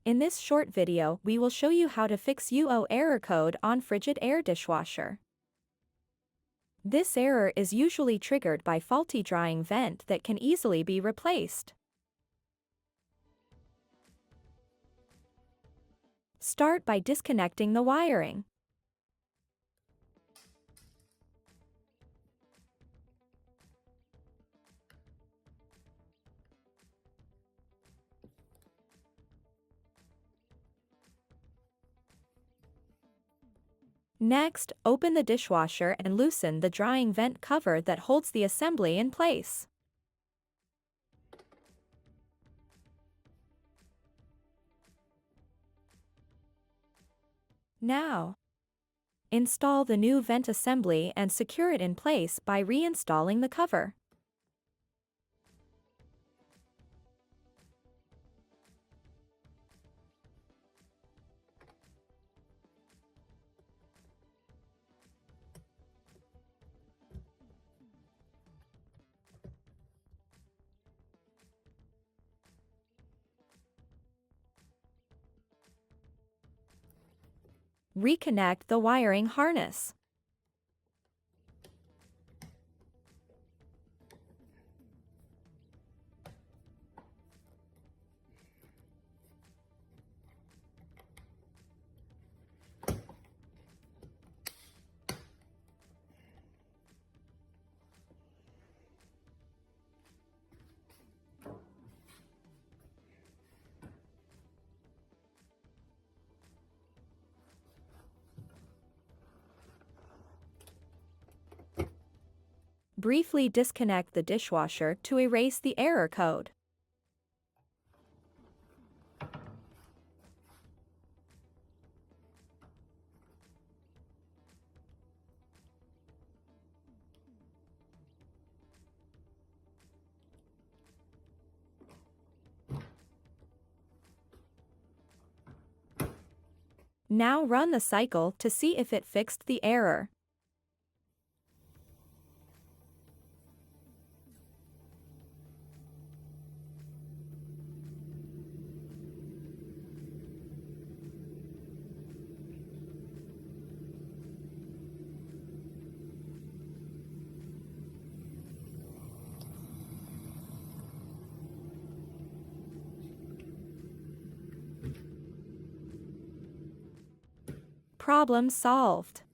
In this short video, we will show you how to fix UO error code on Frigidaire dishwasher. This error is usually triggered by faulty drying vent that can easily be replaced. Start by disconnecting the wiring. Next, open the dishwasher and loosen the drying vent cover that holds the assembly in place. Now, install the new vent assembly and secure it in place by reinstalling the cover. Reconnect the wiring harness. Briefly disconnect the dishwasher to erase the error code. Now run the cycle to see if it fixed the error. Problem solved.